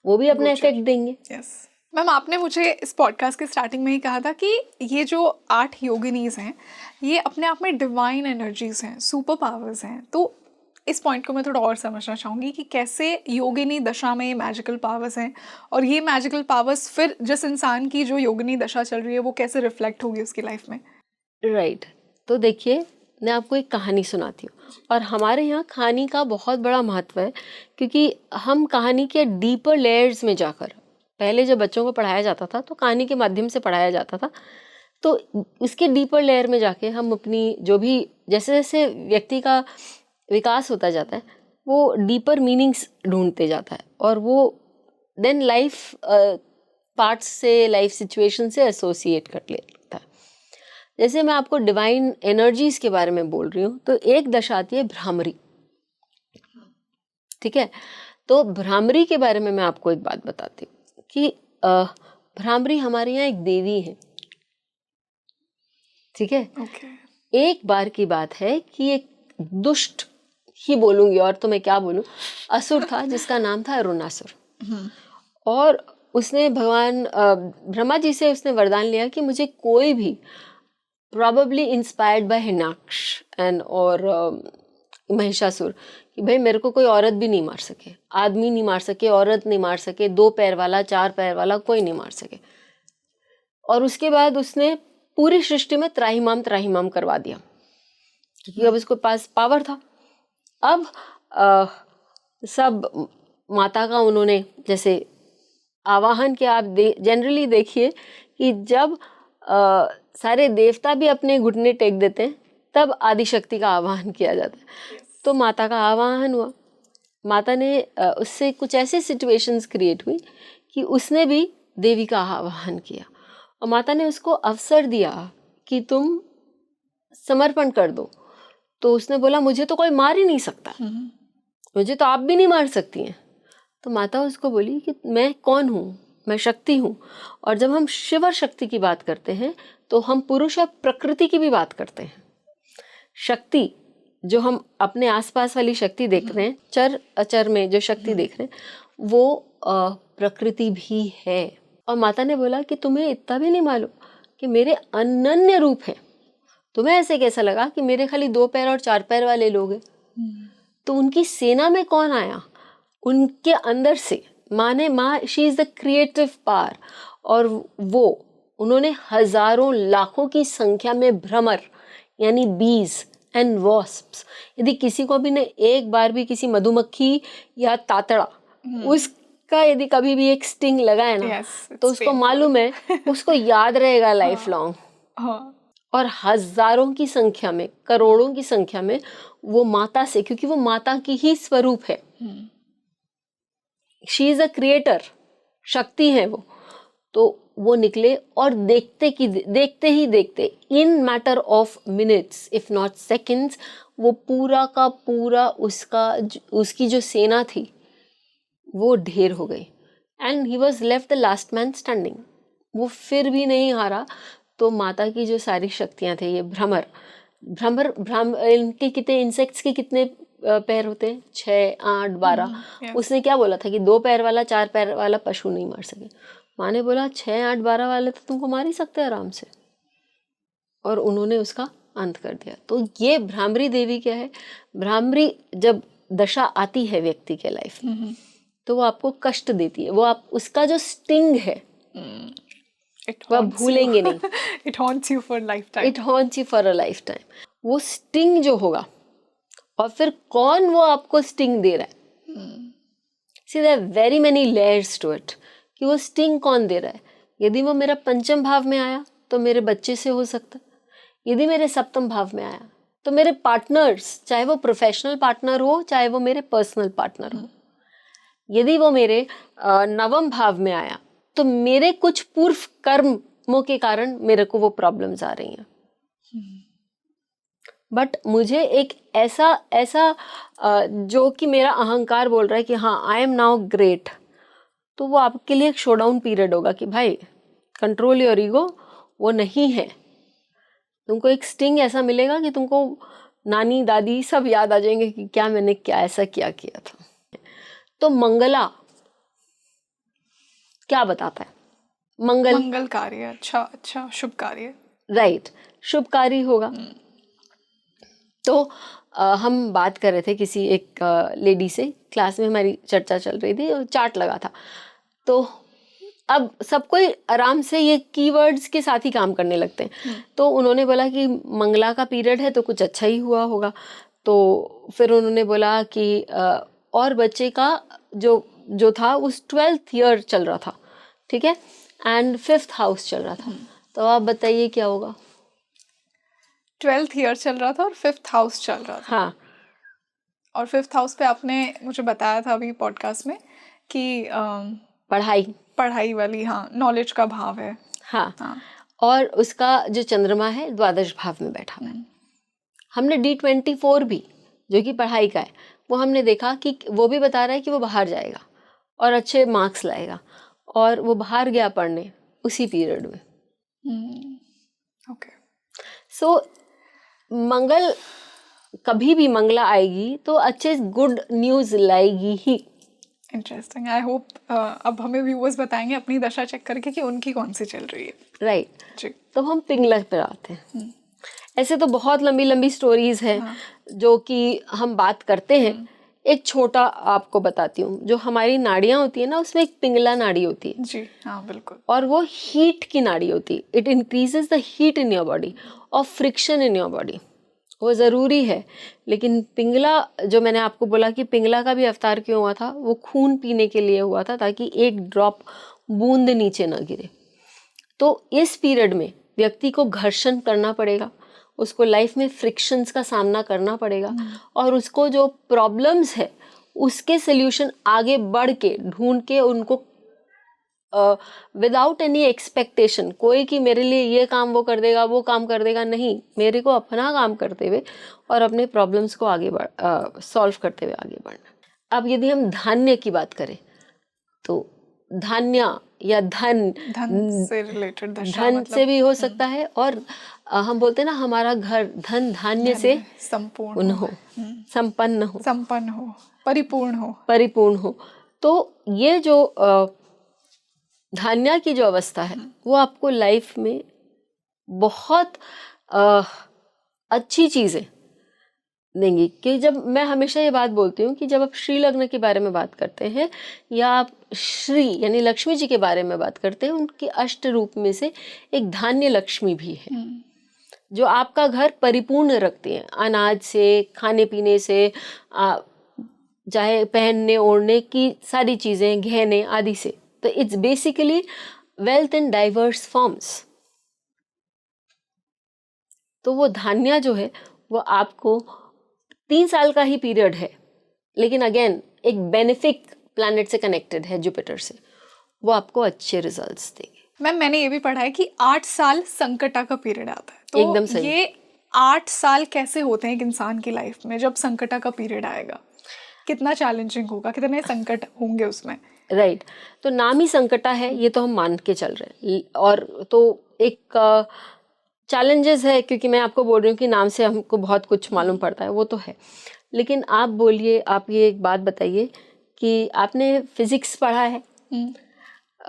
वो भी अपने इफेक्ट देंगे। यस मैम, आपने मुझे इस पॉडकास्ट के स्टार्टिंग में ही कहा था कि ये जो 8 योगिनीज हैं ये अपने आप में डिवाइन एनर्जीज हैं, सुपर पावर्स हैं। तो इस पॉइंट को मैं थोड़ा और समझना चाहूँगी कि कैसे योगिनी दशा में मैजिकल पावर्स हैं, और ये मैजिकल पावर्स फिर जिस इंसान की जो योगिनी दशा चल रही है वो कैसे रिफ्लेक्ट होगी उसकी लाइफ में। राइट। तो देखिए, मैं आपको एक कहानी सुनाती हूँ, और हमारे यहाँ कहानी का बहुत बड़ा महत्व है, क्योंकि हम कहानी के डीपर लेयर्स में जाकर, पहले जब बच्चों को पढ़ाया जाता था तो कहानी के माध्यम से पढ़ाया जाता था, तो इसके डीपर लेयर में जाके हम अपनी जो भी, जैसे जैसे व्यक्ति का विकास होता जाता है वो डीपर मीनिंग्स ढूंढते जाता है, और वो देन लाइफ पार्ट्स से, लाइफ सिचुएशन से एसोसिएट कर लेता है। जैसे मैं आपको डिवाइन एनर्जीज के बारे में बोल रही हूँ, तो एक दशा आती है भ्रामरी, ठीक है। तो भ्रामरी के बारे में मैं आपको एक बात बताती हूँ कि भ्रामरी हमारे यहाँ एक देवी है, ठीक है। एक बार की बात है कि एक दुष्ट ही बोलूंगी, और तो मैं क्या बोलूं, असुर था जिसका नाम था अरुणासुर, और उसने भगवान ब्रह्मा जी से उसने वरदान लिया कि मुझे कोई भी, probably inspired by Hiranyaksha and और महिषासुर, कि भाई मेरे को कोई औरत भी नहीं मार सके, आदमी नहीं मार सके, औरत नहीं मार सके, 2 पैर वाला, 4 पैर वाला कोई नहीं मार सके। और उसके बाद उसने पूरी सृष्टि में त्राहिमाम करवा दिया, क्योंकि अब उसके पास पावर था। अब सब माता का उन्होंने जैसे आवाहन किया। आप जनरली देखिए कि जब सारे देवता भी अपने घुटने टेक देते हैं तब आदिशक्ति का आवाहन किया जाता है। तो माता का आवाहन हुआ, माता ने उससे कुछ ऐसे सिचुएशंस क्रिएट हुई कि उसने भी देवी का आवाहन किया, और माता ने उसको अवसर दिया कि तुम समर्पण कर दो। तो उसने बोला मुझे तो कोई मार ही नहीं सकता, मुझे तो आप भी नहीं मार सकती हैं। तो माता उसको बोली कि मैं कौन हूँ, मैं शक्ति हूँ। और जब हम शिव और शक्ति की बात करते हैं तो हम पुरुष और प्रकृति की भी बात करते हैं। शक्ति जो हम अपने आसपास वाली शक्ति देख रहे हैं, चर अचर में जो शक्ति देख रहे हैं, वो प्रकृति भी है। और माता ने बोला कि तुम्हें इतना भी नहीं मालूम कि मेरे अनन्य रूप है, तुम्हें ऐसे कैसा लगा कि मेरे खाली 2 पैर और 4 पैर वाले लोग हैं? तो उनकी सेना में कौन आया? उनके अंदर से माँ she is the creative power, और वो उन्होंने हजारों लाखों की संख्या में भ्रमर यानी बीज एंड वॉस्प्स, यदि किसी को भी ने एक बार भी किसी मधुमक्खी या तातड़ा उसका यदि कभी भी एक स्टिंग लगा है ना, तो उसको मालूम है, उसको याद रहेगा लाइफ लॉन्ग। और हजारों की संख्या में, करोड़ों की संख्या में वो माता से, क्योंकि वो माता की ही स्वरूप है, शी इज अ क्रिएटर, शक्ति है वो, तो वो निकले और देखते ही देखते इन matter of minutes if not seconds वो पूरा का पूरा उसकी जो सेना थी वो ढेर हो गई। And he was left the last man standing. वो फिर भी नहीं हारा। तो माता की जो सारी शक्तियां थे, ये भ्रमर इनके कितने, इंसेक्ट्स के कितने पैर होते हैं? 6, 8, 12। उसने क्या बोला था कि 2 पैर वाला 4 पैर वाला पशु नहीं मार सके। माँ ने बोला 6, 8, 12 वाले तो तुमको मार ही सकते हैं आराम से, और उन्होंने उसका अंत कर दिया। तो ये भ्रामरी देवी क्या है? भ्रामरी जब दशा आती है व्यक्ति के लाइफ में तो वो आपको कष्ट देती है, वो आप उसका जो स्टिंग है वो आप भूलेंगे नहीं। It haunts you for life time, it haunts you for a life time. वो स्टिंग जो होगा, और फिर कौन वो आपको स्टिंग दे रहा है, see there very many layers to it, कि वो स्टिंग कौन दे रहा है। यदि वो मेरा पंचम भाव में आया तो मेरे बच्चे से हो सकता है, यदि मेरे सप्तम भाव में आया तो मेरे पार्टनर्स, चाहे वो प्रोफेशनल पार्टनर हो चाहे वो मेरे पर्सनल पार्टनर हो, यदि वो मेरे नवम भाव में आया तो मेरे कुछ पूर्व कर्मों के कारण मेरे को वो प्रॉब्लम्स आ रही हैं। बट मुझे एक ऐसा जो कि मेरा अहंकार बोल रहा है कि हाँ आई एम नाउ ग्रेट, तो वो आपके लिए एक शोडाउन पीरियड होगा कि भाई कंट्रोल योर ईगो, वो नहीं है। तुमको एक स्टिंग ऐसा मिलेगा कि तुमको नानी दादी सब याद आ जाएंगे कि क्या मैंने क्या ऐसा किया था। तो मंगला क्या बताता है? मंगल कार्य, अच्छा शुभ कार्य, राइट, शुभ कार्य होगा। तो हम बात कर रहे थे किसी एक लेडी से, क्लास में हमारी चर्चा चल रही थी और चार्ट लगा था। तो अब सब कोई आराम से ये कीवर्ड्स के साथ ही काम करने लगते हैं। तो उन्होंने बोला कि मंगला का पीरियड है तो कुछ अच्छा ही हुआ होगा। तो फिर उन्होंने बोला कि और बच्चे का जो था उस 12th ईयर चल रहा था, ठीक है, एंड 5th हाउस चल रहा था। तो आप बताइए क्या होगा? 12th ईयर चल रहा था और 5th हाउस चल रहा था। हाँ, और 5th हाउस पे आपने मुझे बताया था अभी पॉडकास्ट में कि पढ़ाई वाली, हाँ, नॉलेज का भाव है। हाँ। और उसका जो चंद्रमा है द्वादश भाव में बैठा हुआ है। हमने D24 भी, जो कि पढ़ाई का है, वो हमने देखा कि वो भी बता रहा है कि वो बाहर जाएगा और अच्छे मार्क्स लाएगा, और वो बाहर गया पढ़ने उसी पीरियड में। ओके। सो मंगल, कभी भी मंगला आएगी तो अच्छे गुड न्यूज लाएगी ही। इंटरेस्टिंग। आई होप अब हमें व्यूअर्स बताएंगे अपनी दशा चेक करके कि उनकी कौन सी चल रही है। राइट जी। तो हम पिंगला पे आते हैं। ऐसे तो बहुत लंबी लंबी स्टोरीज है जो कि हम बात करते हैं। एक छोटा आपको बताती हूँ, जो हमारी नाड़ियाँ होती है ना, उसमें एक पिंगला नाड़ी होती है। जी हाँ, बिल्कुल। और वो हीट की नाड़ी होती है। It increases the heat in your body और फ्रिक्शन इन योर बॉडी, वो ज़रूरी है। लेकिन पिंगला, जो मैंने आपको बोला कि पिंगला का भी अवतार क्यों हुआ था, वो खून पीने के लिए हुआ था ताकि एक ड्रॉप बूंद नीचे ना गिरे। तो इस पीरियड में व्यक्ति को घर्षण करना पड़ेगा, उसको लाइफ में फ्रिक्शंस का सामना करना पड़ेगा, और उसको जो प्रॉब्लम्स है उसके सल्यूशन आगे बढ़ के ढूंढ के उनको विदाउट एनी एक्सपेक्टेशन, कोई कि मेरे लिए ये काम वो कर देगा वो काम कर देगा, नहीं, मेरे को अपना काम करते हुए और अपने प्रॉब्लम्स को आगे सॉल्व करते हुए आगे बढ़ना। अब यदि हम धान्य की बात करें तो धान्य या धन से रिलेटेड दशा, धन मतलब से भी हो सकता है, और हम बोलते हैं ना हमारा घर धन धान्य से संपूर्ण हो, संपन्न हो, परिपूर्ण हो। परिपूर्ण हो। तो ये जो धान्या की जो अवस्था है वो आपको लाइफ में बहुत अच्छी चीज़ें देंगी। कि जब मैं हमेशा ये बात बोलती हूँ कि जब आप श्री लग्न के बारे में बात करते हैं या आप श्री यानी लक्ष्मी जी के बारे में बात करते हैं, उनके अष्ट रूप में से एक धान्य लक्ष्मी भी है जो आपका घर परिपूर्ण रखती है, अनाज से, खाने पीने से, चाहे पहनने ओढ़ने की सारी चीज़ें, गहने आदि से। तो it's basically wealth in diverse forms. तो वो धान्या जो है वो आपको 3 साल का ही पीरियड है, लेकिन अगेन एक बेनिफिक प्लैनेट से कनेक्टेड है, जुपिटर से, वो आपको अच्छे रिजल्ट्स देंगे। मैम मैंने ये भी पढ़ा है कि 8 साल संकटा का पीरियड आता है, तो एकदम सही। ये 8 साल कैसे होते हैं एक इंसान की लाइफ में जब संकटा का पीरियड आएगा? कितना चैलेंजिंग होगा, कितने संकट होंगे उसमें? राइट तो नाम ही संकटा है, ये तो हम मान के चल रहे हैं। और तो एक चैलेंजेस है, क्योंकि मैं आपको बोल रही हूँ कि नाम से हमको बहुत कुछ मालूम पड़ता है, वो तो है। लेकिन आप बोलिए, आप ये एक बात बताइए कि आपने फिजिक्स पढ़ा है,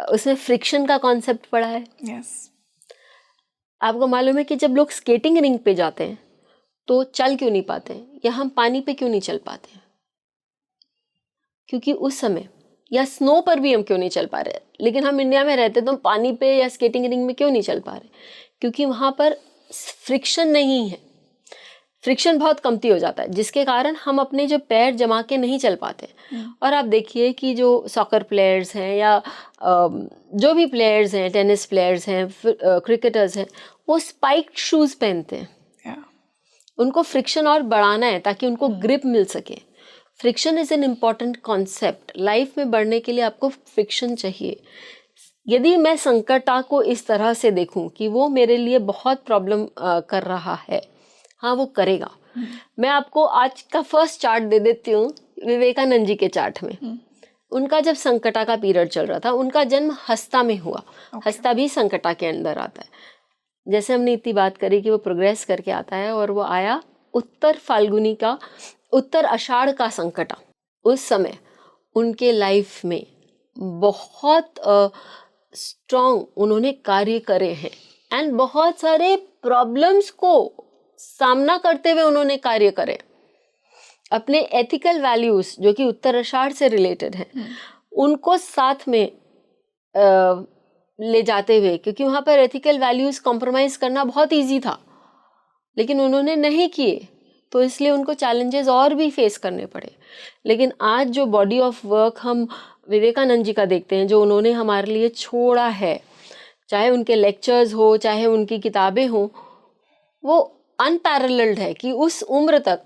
उसमें फ्रिक्शन का कॉन्सेप्ट पढ़ा है। यस। आपको मालूम है कि जब लोग स्केटिंग रिंग पे जाते हैं तो चल क्यों नहीं पाते हैं, या हम पानी पे क्यों नहीं चल पाते हैं? क्योंकि उस समय, या स्नो पर भी हम क्यों नहीं चल पा रहे, लेकिन हम इंडिया में रहते तो हम पानी पे या स्केटिंग रिंग में क्यों नहीं चल पा रहे? क्योंकि वहाँ पर फ्रिक्शन नहीं है, फ्रिक्शन बहुत कमती हो जाता है, जिसके कारण हम अपने जो पैर जमा के नहीं चल पाते। और आप देखिए कि जो सॉकर प्लेयर्स हैं या जो भी प्लेयर्स हैं, टेनिस प्लेयर्स हैं, क्रिकेटर्स हैं, वो स्पाइक्ड शूज़ पहनते हैं। उनको फ्रिक्शन और बढ़ाना है ताकि उनको ग्रिप मिल सके। Friction is an important concept. Life में बढ़ने के लिए आपको फ्रिक्शन चाहिए। यदि मैं संकटा को इस तरह से देखूं कि वो मेरे लिए बहुत प्रॉब्लम कर रहा है, हाँ वो करेगा। मैं आपको आज का फर्स्ट चार्ट दे देती हूँ, विवेकानंद जी के चार्ट में। उनका जब संकटा का पीरियड चल रहा था, उनका जन्म हस्ता में हुआ। हस्ता भी संकटा के अंदर आता है। जैसे हमने इतनी बात करी कि वो प्रोग्रेस करके आता है, और वो आया उत्तर फाल्गुनी का, उत्तर आषाढ़ का संकटा। उस समय उनके लाइफ में बहुत स्ट्रॉन्ग उन्होंने कार्य करे हैं, एंड बहुत सारे प्रॉब्लम्स को सामना करते हुए उन्होंने कार्य करे। अपने एथिकल वैल्यूज जो कि उत्तर आषाढ़ से रिलेटेड हैं, उनको साथ में ले जाते हुए, क्योंकि वहाँ पर एथिकल वैल्यूज कॉम्प्रोमाइज करना बहुत इजी था, लेकिन उन्होंने नहीं किए, तो इसलिए उनको चैलेंजेस और भी फेस करने पड़े। लेकिन आज जो बॉडी ऑफ वर्क हम विवेकानंद जी का देखते हैं, जो उन्होंने हमारे लिए छोड़ा है, चाहे उनके लेक्चर्स हो, चाहे उनकी किताबें हो, वो अनपैरेलल्ड है। कि उस उम्र तक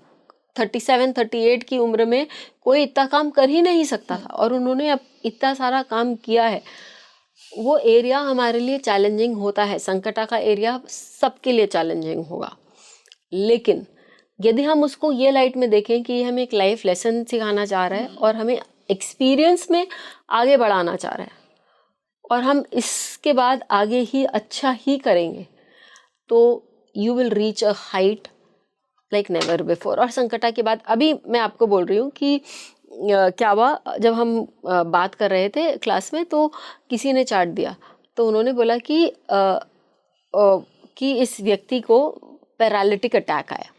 37-38 की उम्र में कोई इतना काम कर ही नहीं सकता था, और उन्होंने अब इतना सारा काम किया है। वो एरिया हमारे लिए चैलेंजिंग होता है, संकटा का एरिया सबके लिए चैलेंजिंग होगा। लेकिन यदि हम उसको ये लाइट में देखें कि हमें एक लाइफ लेसन सिखाना चाह रहा है और हमें एक्सपीरियंस में आगे बढ़ाना चाह रहा है, और हम इसके बाद आगे ही अच्छा ही करेंगे, तो you will reach a height like never before. और संकटा के बाद अभी मैं आपको बोल रही हूँ कि क्या हुआ, जब हम बात कर रहे थे क्लास में, तो किसी ने चार्ट दिया, तो उन्होंने बोला कि इस व्यक्ति को पैरालिटिक अटैक आया।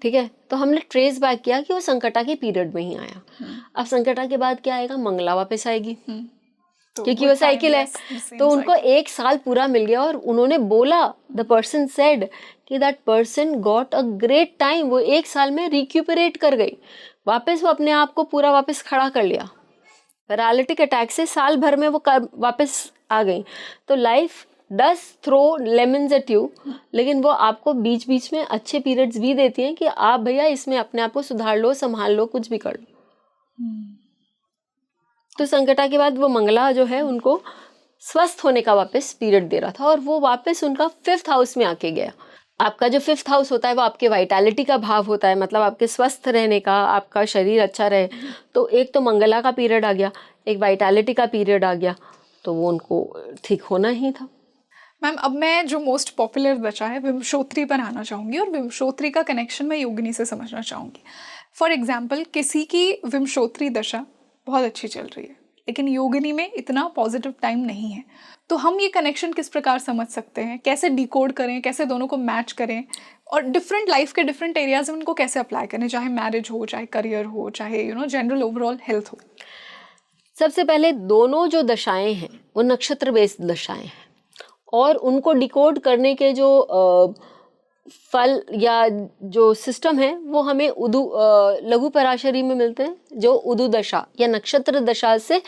ठीक है, तो हमने ट्रेस बैक किया कि वो संकटा के पीरियड में ही आया। अब संकटा के बाद क्या आएगा, मंगला वापस आएगी, क्योंकि वो साइकिल है। तो उनको 1 साल पूरा मिल गया, और उन्होंने बोला, द पर्सन सेड कि that person got a great time. वो 1 साल में रिक्यूपरेट कर गई, वापस वो अपने आप को पूरा वापस खड़ा कर लिया। पैरालिटिक अटैक से साल भर में वो वापस आ गई। तो life does throw lemons at you, लेकिन वो आपको बीच बीच में अच्छे पीरियड्स भी देती हैं कि आप भैया इसमें अपने आप को सुधार लो, संभाल लो, कुछ भी कर लो। तो संकटा के बाद वो मंगला जो है उनको स्वस्थ होने का वापस पीरियड दे रहा था, और वो वापस उनका 5th हाउस में आके गया। आपका जो 5th हाउस होता है वो आपके वाइटैलिटी का भाव होता है, मतलब आपके स्वस्थ रहने का, आपका शरीर अच्छा रहे। तो एक तो मंगला का पीरियड आ गया, एक वाइटैलिटी का पीरियड आ गया, तो वो उनको ठीक होना ही था। मैम अब मैं जो मोस्ट पॉपुलर बचा है विमशोत्री पर आना चाहूँगी, और विमशोत्री का कनेक्शन मैं योगिनी से समझना चाहूँगी। फॉर एग्जाम्पल, किसी की विमशोत्री दशा बहुत अच्छी चल रही है, लेकिन योगिनी में इतना पॉजिटिव टाइम नहीं है। तो हम ये कनेक्शन किस प्रकार समझ सकते हैं, कैसे डिकोड करें, कैसे दोनों को मैच करें, और डिफरेंट लाइफ के डिफरेंट एरियाज में उनको कैसे अप्लाई करें, चाहे मैरिज हो, चाहे करियर हो, चाहे जनरल ओवरऑल हेल्थ हो। सबसे पहले दोनों जो दशाएं हैं वो नक्षत्र बेस्ड दशाएं हैं, और उनको डिकोड करने के जो फल या जो सिस्टम है वो हमें लघु पराशरी में मिलते हैं, जो उदु दशा या नक्षत्र दशा से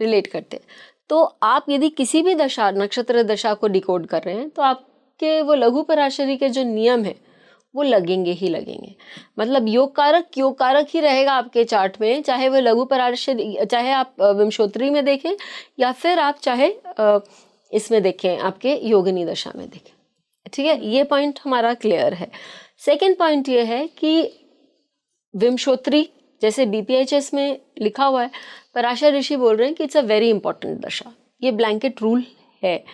रिलेट करते हैं। तो आप यदि किसी भी दशा नक्षत्र दशा को डिकोड कर रहे हैं तो आपके वो लघु पराशरी के जो नियम है वो लगेंगे ही लगेंगे। मतलब योग कारक ही रहेगा आपके चार्ट में, चाहे वो लघु पराशरी, चाहे आप विंशोत्तरी में देखें या फिर आप चाहे इसमें देखें, आपके योगिनी दशा में देखें। ठीक है, ये पॉइंट हमारा क्लियर है। सेकंड पॉइंट ये है कि विंशोत्तरी, जैसे BPHS में लिखा हुआ है, पराशर ऋषि बोल रहे हैं कि इट्स अ वेरी इंपॉर्टेंट दशा, ये ब्लैंकेट रूल है।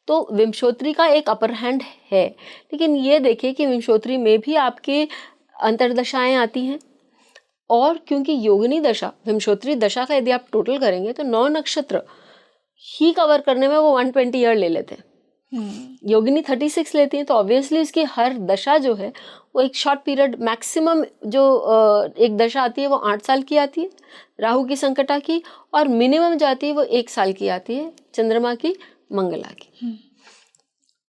तो विंशोत्तरी का एक अपर हैंड है, लेकिन ये देखिए कि विंशोत्तरी में भी आपके अंतर्दशाएं आती हैं, और क्योंकि योगिनी दशा विंशोत्तरी दशा का यदि आप टोटल करेंगे तो 9 नक्षत्र ही कवर करने में वो 120 ईयर ले लेते हैं। योगिनी 36 लेती है, तो ऑब्वियसली उसकी हर दशा जो है वो एक शॉर्ट पीरियड, मैक्सिमम जो एक दशा आती है वो 8 साल की आती है राहु की संकटा की, और मिनिमम जो आती है वो 1 साल की आती है चंद्रमा की मंगला की।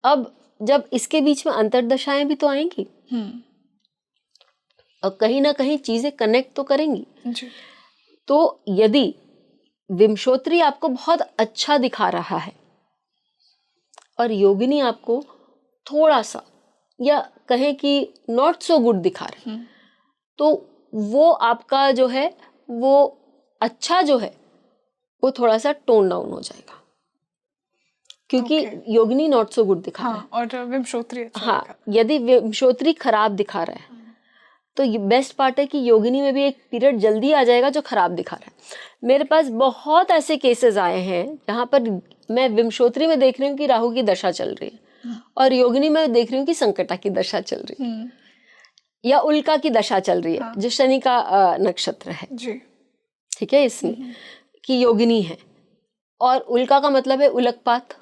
अब जब इसके बीच में अंतर्दशाएं भी तो आएंगी और कहीं ना कहीं चीजें कनेक्ट तो करेंगी जी। तो यदि विंशोत्तरी आपको बहुत अच्छा दिखा रहा है और योगिनी आपको थोड़ा सा या कहें कि नॉट सो गुड दिखा रहे हैं, तो वो आपका जो है वो अच्छा जो है वो थोड़ा सा टोन डाउन हो जाएगा, क्योंकि योगिनी नॉट सो गुड दिखा रहा है। और विंशोत्तरी अच्छा हाँ, दिखा। यदि विंशोत्तरी खराब दिखा रहा है तो बेस्ट पार्ट है कि योगिनी में भी एक पीरियड जल्दी आ जाएगा जो खराब दिखा रहा है। मेरे पास बहुत ऐसे केसेस आए हैं जहाँ पर मैं विंशोत्तरी में देख रही हूँ कि राहु की दशा चल रही है और योगिनी में देख रही हूँ कि संकटा की दशा चल रही है या उल्का की दशा चल रही है, जो शनि का नक्षत्र है जी। ठीक है, इसमें कि योगिनी है, और उल्का का मतलब है उल्कपात,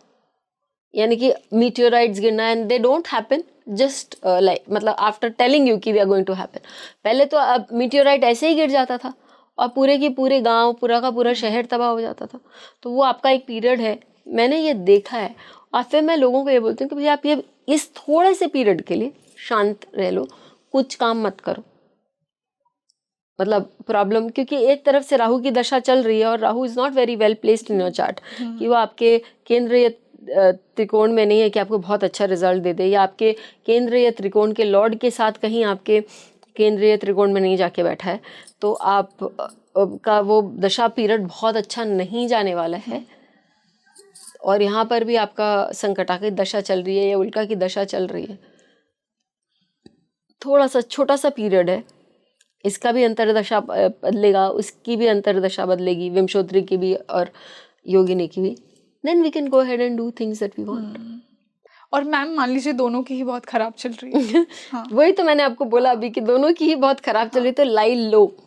यानी कि मीटियोराइट्स गिरना, and they don't happen just like, मतलब आफ्टर टेलिंग यू कि we are going to happen. पहले तो अब मीटियोराइट ऐसे ही गिर जाता था और पूरे के पूरे गांव, पूरा का पूरा शहर तबाह हो जाता था। तो वो आपका एक पीरियड है, मैंने ये देखा है। और फिर मैं लोगों को ये बोलती हूँ कि भैया आप ये इस थोड़े से पीरियड के लिए शांत रह लो, कुछ काम मत करो। मतलब प्रॉब्लम, क्योंकि एक तरफ से राहु की दशा चल रही है और Rahu is not very well placed in your chart, कि वो आपके केंद्रीय त्रिकोण में नहीं है कि आपको बहुत अच्छा रिजल्ट दे दे, या आपके केंद्रीय त्रिकोण के लॉर्ड के साथ कहीं आपके केंद्रीय त्रिकोण में नहीं जाके बैठा है, तो आप का वो दशा पीरियड बहुत अच्छा नहीं जाने वाला है। और यहाँ पर भी आपका संकटा की दशा चल रही है या उल्का की दशा चल रही है, थोड़ा सा छोटा सा पीरियड है, इसका भी अंतर्दशा बदलेगा, उसकी भी अंतर्दशा बदलेगी, विंशोत्तरी की भी और योगिनी की भी, then we can go ahead and do things that we want. और मैम मान लीजिए दोनों की ही बहुत खराब चल रही है। हाँ। वही तो मैंने आपको बोला अभी कि दोनों की ही बहुत खराब चल रही है, तो लाई लो,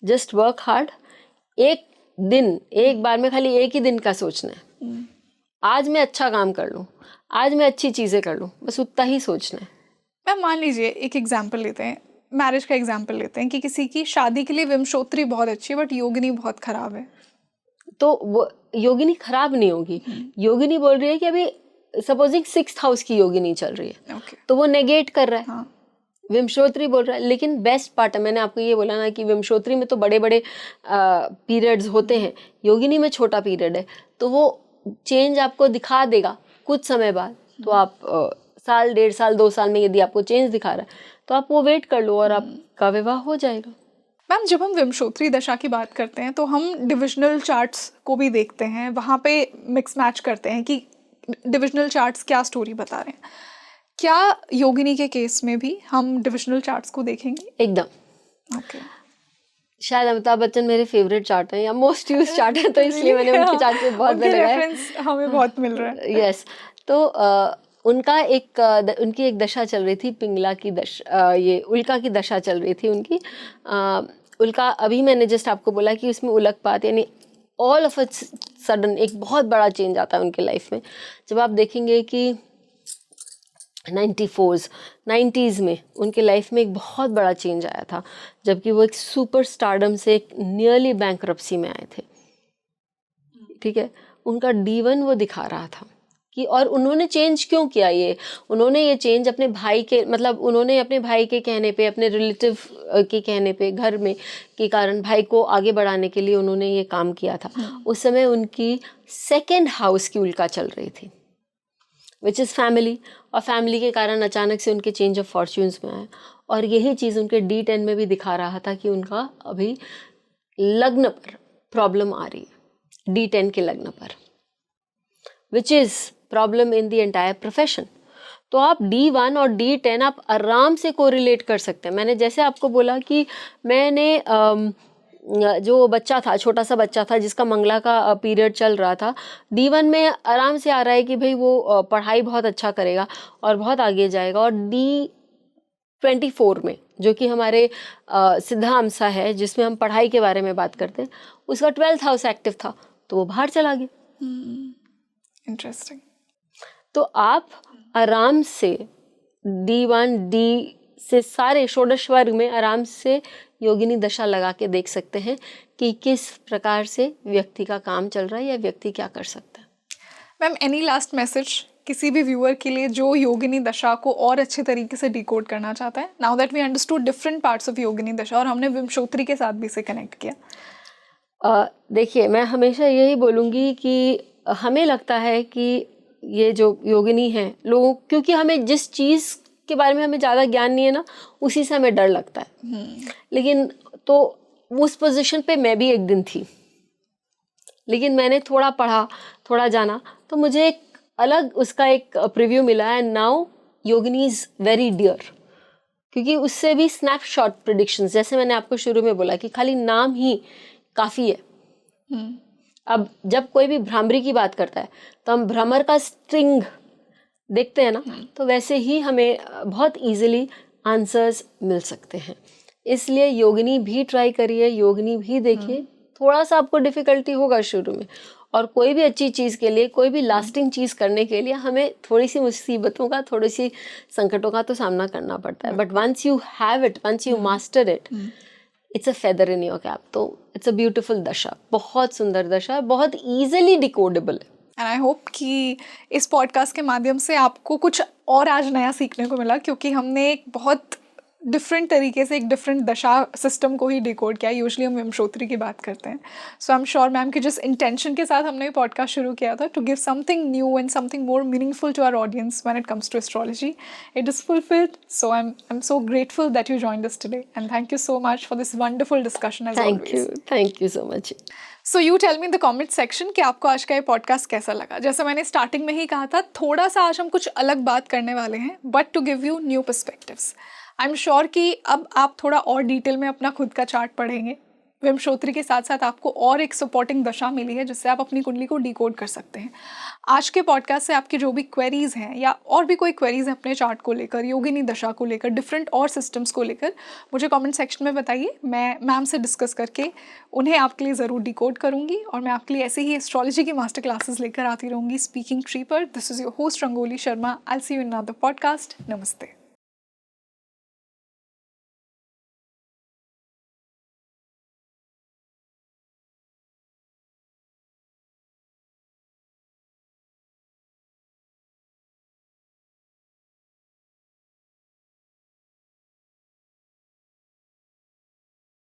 जस्ट वर्क हार्ड। एक दिन, एक बार में खाली एक ही दिन का सोचना है, आज मैं अच्छा काम कर लूँ, आज मैं अच्छी चीजें कर लूँ, बस उतना ही सोचना है। मैम मान लीजिए एक एग्जाम्पल लेते हैं, मैरिज का एग्जाम्पल लेते हैं कि किसी की शादी के लिए विंशोत्तरी बहुत अच्छी है बट योगिनी बहुत खराब है, तो वो योगिनी खराब नहीं होगी। योगिनी बोल रही है कि अभी सपोजिंग 6th हाउस की योगिनी चल रही है, तो वो नेगेट कर रहा है। हाँ। विंशोत्तरी बोल रहा है, लेकिन बेस्ट पार्ट है, मैंने आपको ये बोला ना कि विंशोत्तरी में तो बड़े बड़े पीरियड्स होते हैं, योगिनी में छोटा पीरियड है, तो वो चेंज आपको दिखा देगा कुछ समय बाद। तो आप साल, 1.5 साल, 2 साल में यदि आपको चेंज दिखा रहा है तो आप वो वेट कर लो और आपका विवाह हो जाएगा। मैम जब हम विंशोत्तरी दशा की बात करते हैं तो हम डिविजनल चार्ट्स को भी देखते हैं, वहाँ पे मिक्स मैच करते हैं कि डिविजनल चार्ट्स क्या स्टोरी बता रहे हैं। क्या योगिनी के केस में भी हम डिविजनल चार्ट्स को देखेंगे? एकदम। ओके। शायद अमिताभ बच्चन मेरे फेवरेट चार्ट हैं या मोस्ट यूज चार्ट है, तो इसलिए मैंने उनके चार्ट पे बहुत लगाया है। हमें बहुत मिल रहा है। यस, तो उनकी एक दशा चल रही थी, पिंगला की दशा, ये उल्का की दशा चल रही थी उनकी, उल्का अभी मैंने जस्ट आपको बोला कि उसमें उलकपात यानी ऑल ऑफ अ सडन एक बहुत बड़ा चेंज आता है उनके लाइफ में। जब आप देखेंगे कि 90s में उनके लाइफ में एक बहुत बड़ा चेंज आया था, जबकि वो एक सुपर स्टारडम से एक नियरली बैंकरप्सी में आए थे, ठीक है। उनका D1 वो दिखा रहा था कि, और उन्होंने चेंज क्यों किया उन्होंने ये चेंज अपने भाई के, मतलब उन्होंने अपने भाई के कहने पे, अपने रिलेटिव के कहने पे, घर में के कारण भाई को आगे बढ़ाने के लिए उन्होंने ये काम किया था। उस समय उनकी सेकेंड हाउस की उल्का चल रही थी, विच इज़ फैमिली, और फैमिली के कारण अचानक से उनके चेंज ऑफ फॉर्च्यून्स में आए। और यही चीज़ उनके D10 में भी दिखा रहा था कि उनका अभी लग्न पर प्रॉब्लम आ रही है, D10 के लग्न पर, which is problem in the entire profession. तो आप D1 और D10 आप आराम से कोरिलेट कर सकते हैं। मैंने जैसे आपको बोला कि मैंने जो बच्चा था, छोटा सा बच्चा था जिसका मंगला का पीरियड चल रहा था, D1 में आराम से आ रहा है कि भाई वो पढ़ाई बहुत अच्छा करेगा और बहुत आगे जाएगा। और D24 में, जो कि हमारे सिद्धांसा है जिसमें हम पढ़ाई के बारे में बात करते हैं, उसका 12th हाउस एक्टिव था, तो वो बाहर चला गया। इंटरेस्टिंग। तो आप आराम से D1 D से सारे षोडश वर्ग में आराम से योगिनी दशा लगा के देख सकते हैं कि किस प्रकार से व्यक्ति का काम चल रहा है या व्यक्ति क्या कर सकता है। मैम, एनी लास्ट मैसेज किसी भी व्यूअर के लिए जो योगिनी दशा को और अच्छे तरीके से डिकोड करना चाहता है, now that we understood different parts of Yogini Dasha और हमने विमशोत्री के साथ भी इसे कनेक्ट किया? देखिए, मैं हमेशा यही बोलूँगी कि हमें लगता है कि ये जो योगिनी है लोगों, क्योंकि हमें जिस चीज़ के बारे में हमें ज़्यादा ज्ञान नहीं है ना, उसी से हमें डर लगता है। लेकिन तो उस पोजीशन पे मैं भी एक दिन थी, लेकिन मैंने थोड़ा पढ़ा, थोड़ा जाना, तो मुझे एक अलग उसका एक प्रीव्यू मिला। And now Yogini is very dear, क्योंकि उससे भी स्नैपशॉट प्रिडिक्शंस, जैसे मैंने आपको शुरू में बोला कि खाली नाम ही काफ़ी है। अब जब कोई भी भ्रामरी की बात करता है तो हम भ्रमर का स्ट्रिंग देखते हैं ना, तो वैसे ही हमें बहुत इजीली आंसर्स मिल सकते हैं। इसलिए योगिनी भी ट्राई करिए, योगिनी भी देखिए। थोड़ा सा आपको डिफ़िकल्टी होगा शुरू में, और कोई भी अच्छी चीज़ के लिए, कोई भी लास्टिंग चीज़ करने के लिए हमें थोड़ी सी मुसीबतों का, थोड़ी सी संकटों का तो सामना करना पड़ता है। But once you have it, once you master it, it's a feather in your cap. तो इट्स अ ब्यूटिफुल दशा, बहुत सुंदर दशा, बहुत ईजिली डिकोडेबल है। एंड आई होप कि इस पॉडकास्ट के माध्यम से आपको कुछ और आज नया सीखने को मिला, क्योंकि हमने एक बहुत डिफरेंट तरीके से एक डिफरेंट दशा सिस्टम को ही डिकोड किया। यूजुअली हम विमशोत्री की बात करते हैं। सो आई एम श्योर मैम कि जिस इंटेंशन के साथ हमने पॉडकास्ट शुरू किया था, to give something new and something more meaningful to our audience when it comes to astrology, it is fulfilled. So I am so grateful that you joined us today, and thank you so much for this wonderful discussion as always. Thank you so much. So you tell me in the comment section कि आपको आज का ये podcast कैसा लगा। जैसे मैंने starting में ही कहा था, थोड़ा सा आज हम कुछ अलग बात करने वाले हैं, but to give you new perspectives. I am sure कि अब आप थोड़ा और डिटेल में अपना खुद का चार्ट पढ़ेंगे। विमशोत्री के साथ साथ आपको और एक सपोर्टिंग दशा मिली है जिससे आप अपनी कुंडली को डिकोड कर सकते हैं। आज के पॉडकास्ट से आपकी जो भी क्वेरीज़ हैं या और भी कोई क्वेरीज़ हैं अपने चार्ट को लेकर, योगिनी दशा को लेकर, डिफरेंट और सिस्टम्स को लेकर, मुझे कमेंट सेक्शन में बताइए। मैं मैम से डिस्कस करके उन्हें आपके लिए ज़रूर डिकोड करूँगी, और मैं आपके लिए ऐसे ही एस्ट्रोलॉजी की मास्टर क्लासेस लेकर आती रहूँगी स्पीकिंग ट्री पर। This is your host Rangoli Sharma. I see you in another podcast. नमस्ते।